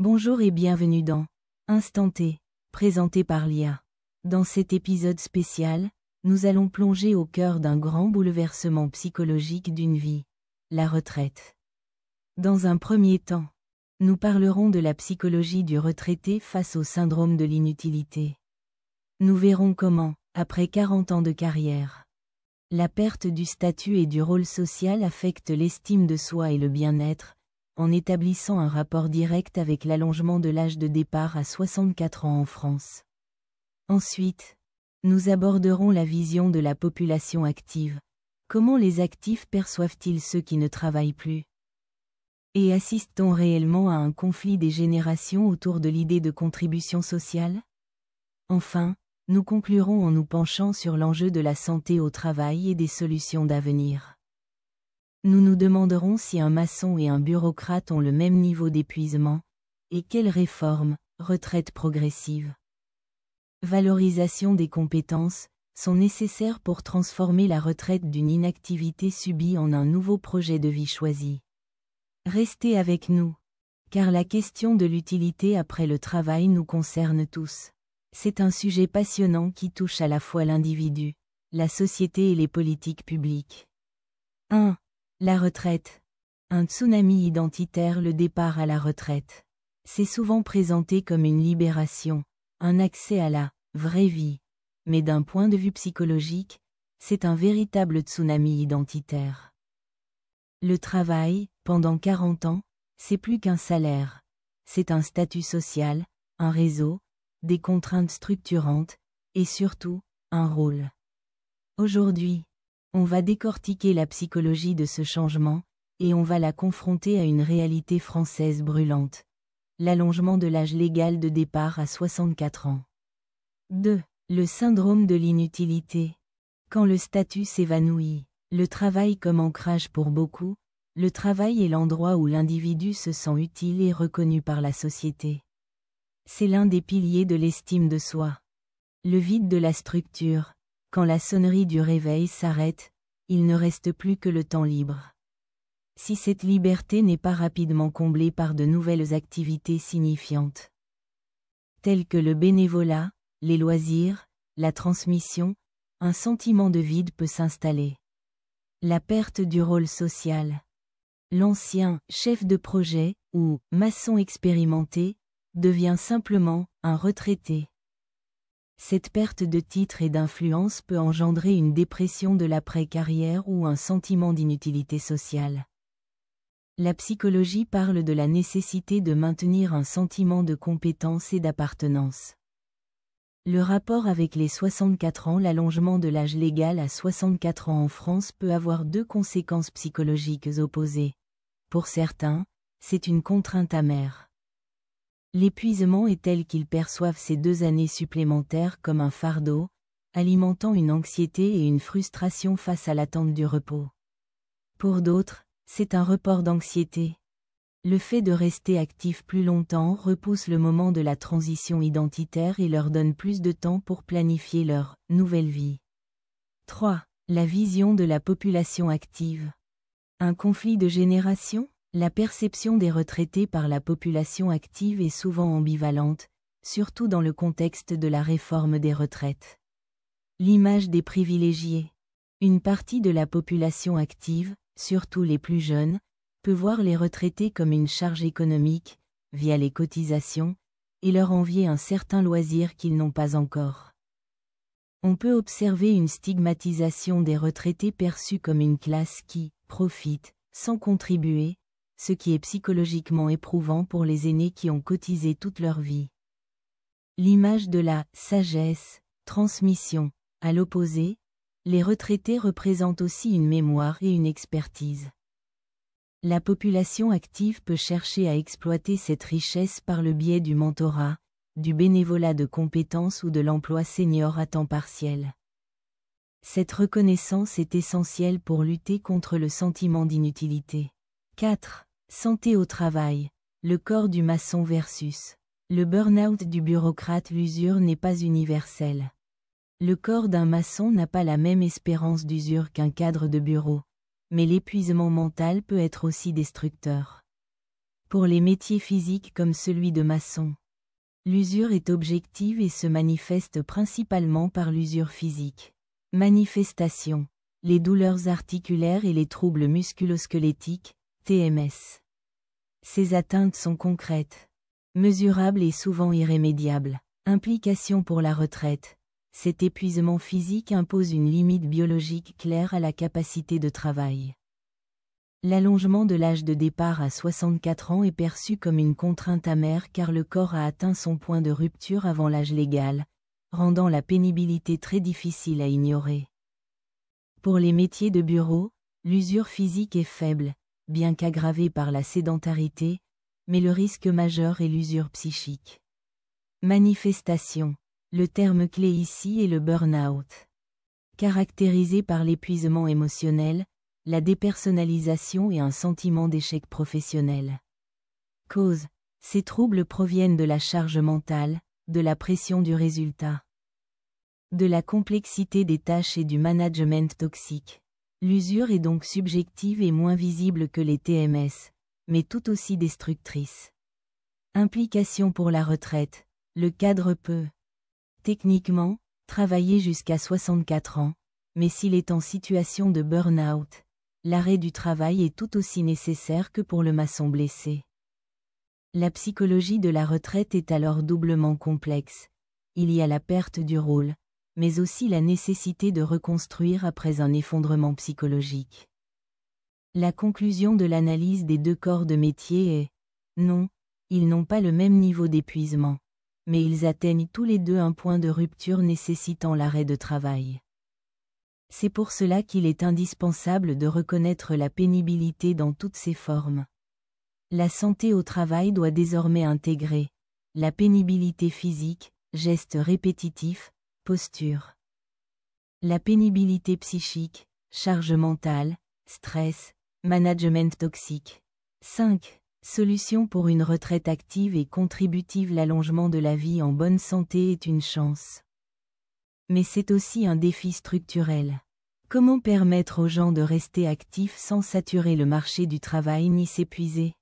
Bonjour et bienvenue dans Instant T, présenté par l'IA. Dans cet épisode spécial, nous allons plonger au cœur d'un grand bouleversement psychologique d'une vie, la retraite. Dans un premier temps, nous parlerons de la psychologie du retraité face au syndrome de l'inutilité. Nous verrons comment, après 40 ans de carrière, la perte du statut et du rôle social affecte l'estime de soi et le bien-être, en établissant un rapport direct avec l'allongement de l'âge de départ à 64 ans en France. Ensuite, nous aborderons la vision de la population active. Comment les actifs perçoivent-ils ceux qui ne travaillent plus? Et assiste-t-on réellement à un conflit des générations autour de l'idée de contribution sociale? Enfin, nous conclurons en nous penchant sur l'enjeu de la santé au travail et des solutions d'avenir. Nous nous demanderons si un maçon et un bureaucrate ont le même niveau d'épuisement, et quelles réformes, retraite progressive, valorisation des compétences, sont nécessaires pour transformer la retraite d'une inactivité subie en un nouveau projet de vie choisi. Restez avec nous, car la question de l'utilité après le travail nous concerne tous. C'est un sujet passionnant qui touche à la fois l'individu, la société et les politiques publiques. 1. La retraite. Un tsunami identitaire. Le départ à la retraite. C'est souvent présenté comme une libération, un accès à la vraie vie. Mais d'un point de vue psychologique, c'est un véritable tsunami identitaire. Le travail, pendant 40 ans, c'est plus qu'un salaire. C'est un statut social, un réseau, des contraintes structurantes, et surtout, un rôle. Aujourd'hui, on va décortiquer la psychologie de ce changement, et on va la confronter à une réalité française brûlante. L'allongement de l'âge légal de départ à 64 ans. 2. Le syndrome de l'inutilité. Quand le statut s'évanouit, le travail comme ancrage pour beaucoup, le travail est l'endroit où l'individu se sent utile et reconnu par la société. C'est l'un des piliers de l'estime de soi. Le vide de la structure. Quand la sonnerie du réveil s'arrête, il ne reste plus que le temps libre. Si cette liberté n'est pas rapidement comblée par de nouvelles activités signifiantes, telles que le bénévolat, les loisirs, la transmission, un sentiment de vide peut s'installer. La perte du rôle social. L'ancien chef de projet, ou maçon expérimenté, devient simplement un retraité. Cette perte de titre et d'influence peut engendrer une dépression de l'après-carrière ou un sentiment d'inutilité sociale. La psychologie parle de la nécessité de maintenir un sentiment de compétence et d'appartenance. Le rapport avec les 64 ans. L'allongement de l'âge légal à 64 ans en France peut avoir deux conséquences psychologiques opposées. Pour certains, c'est une contrainte amère. L'épuisement est tel qu'ils perçoivent ces 2 années supplémentaires comme un fardeau, alimentant une anxiété et une frustration face à l'attente du repos. Pour d'autres, c'est un report d'anxiété. Le fait de rester actif plus longtemps repousse le moment de la transition identitaire et leur donne plus de temps pour planifier leur nouvelle vie. 3. La vision de la population active. Un conflit de génération? La perception des retraités par la population active est souvent ambivalente, surtout dans le contexte de la réforme des retraites. L'image des privilégiés. Une partie de la population active, surtout les plus jeunes, peut voir les retraités comme une charge économique, via les cotisations, et leur envier un certain loisir qu'ils n'ont pas encore. On peut observer une stigmatisation des retraités perçus comme une classe qui profite, sans contribuer, ce qui est psychologiquement éprouvant pour les aînés qui ont cotisé toute leur vie. L'image de la sagesse, transmission. À l'opposé, les retraités représentent aussi une mémoire et une expertise. La population active peut chercher à exploiter cette richesse par le biais du mentorat, du bénévolat de compétences ou de l'emploi senior à temps partiel. Cette reconnaissance est essentielle pour lutter contre le sentiment d'inutilité. 4. Santé au travail. Le corps du maçon versus le burn-out du bureaucrate. L'usure n'est pas universelle. Le corps d'un maçon n'a pas la même espérance d'usure qu'un cadre de bureau, mais l'épuisement mental peut être aussi destructeur. Pour les métiers physiques comme celui de maçon, l'usure est objective et se manifeste principalement par l'usure physique. Manifestation: les douleurs articulaires et les troubles musculo-squelettiques, TMS. Ces atteintes sont concrètes, mesurables et souvent irrémédiables. Implication pour la retraite: cet épuisement physique impose une limite biologique claire à la capacité de travail. L'allongement de l'âge de départ à 64 ans est perçu comme une contrainte amère car le corps a atteint son point de rupture avant l'âge légal, rendant la pénibilité très difficile à ignorer. Pour les métiers de bureau, l'usure physique est faible, bien qu'aggravée par la sédentarité, mais le risque majeur est l'usure psychique. Manifestation: le terme clé ici est le burn-out. Caractérisé par l'épuisement émotionnel, la dépersonnalisation et un sentiment d'échec professionnel. Cause: ces troubles proviennent de la charge mentale, de la pression du résultat, de la complexité des tâches et du management toxique. L'usure est donc subjective et moins visible que les TMS, mais tout aussi destructrice. Implication pour la retraite: le cadre peut, techniquement, travailler jusqu'à 64 ans, mais s'il est en situation de burn-out, l'arrêt du travail est tout aussi nécessaire que pour le maçon blessé. La psychologie de la retraite est alors doublement complexe. Il y a la perte du rôle, mais aussi la nécessité de reconstruire après un effondrement psychologique. La conclusion de l'analyse des deux corps de métier est: non, ils n'ont pas le même niveau d'épuisement, mais ils atteignent tous les deux un point de rupture nécessitant l'arrêt de travail. C'est pour cela qu'il est indispensable de reconnaître la pénibilité dans toutes ses formes. La santé au travail doit désormais intégrer la pénibilité physique, gestes répétitifs, posture. La pénibilité psychique, charge mentale, stress, management toxique. 5. Solution pour une retraite active et contributive: l'allongement de la vie en bonne santé est une chance. Mais c'est aussi un défi structurel. Comment permettre aux gens de rester actifs sans saturer le marché du travail ni s'épuiser?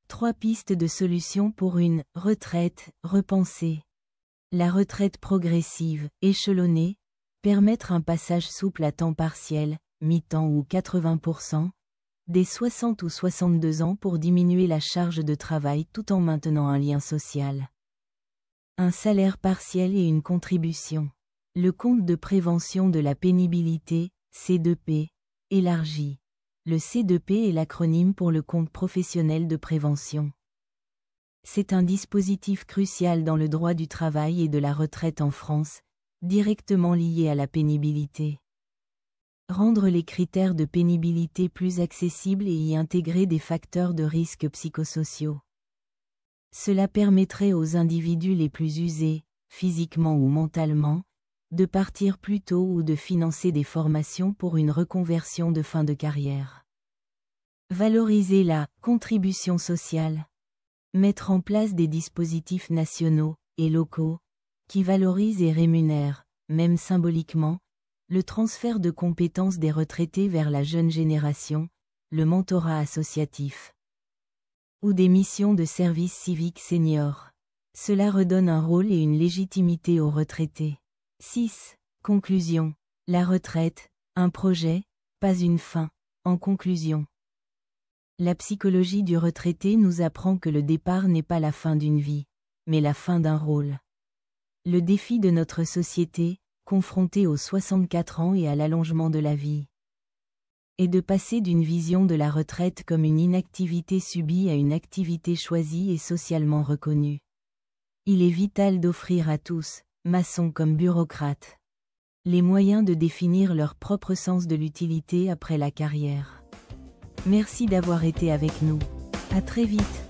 3 pistes de solutions pour une retraite repensée. La retraite progressive, échelonnée, permettre un passage souple à temps partiel, mi-temps ou 80%, dès 60 ou 62 ans pour diminuer la charge de travail tout en maintenant un lien social. Un salaire partiel et une contribution. Le compte de prévention de la pénibilité, C2P, élargi. Le C2P est l'acronyme pour le compte professionnel de prévention. C'est un dispositif crucial dans le droit du travail et de la retraite en France, directement lié à la pénibilité. Rendre les critères de pénibilité plus accessibles et y intégrer des facteurs de risque psychosociaux. Cela permettrait aux individus les plus usés, physiquement ou mentalement, de partir plus tôt ou de financer des formations pour une reconversion de fin de carrière. Valoriser la contribution sociale. Mettre en place des dispositifs nationaux et locaux qui valorisent et rémunèrent, même symboliquement, le transfert de compétences des retraités vers la jeune génération, le mentorat associatif. Ou des missions de service civique senior. Cela redonne un rôle et une légitimité aux retraités. 6. Conclusion. La retraite, un projet, pas une fin. En conclusion, la psychologie du retraité nous apprend que le départ n'est pas la fin d'une vie, mais la fin d'un rôle. Le défi de notre société, confrontée aux 64 ans et à l'allongement de la vie, est de passer d'une vision de la retraite comme une inactivité subie à une activité choisie et socialement reconnue. Il est vital d'offrir à tous, maçons comme bureaucrates, les moyens de définir leur propre sens de l'utilité après la carrière. Merci d'avoir été avec nous. À très vite.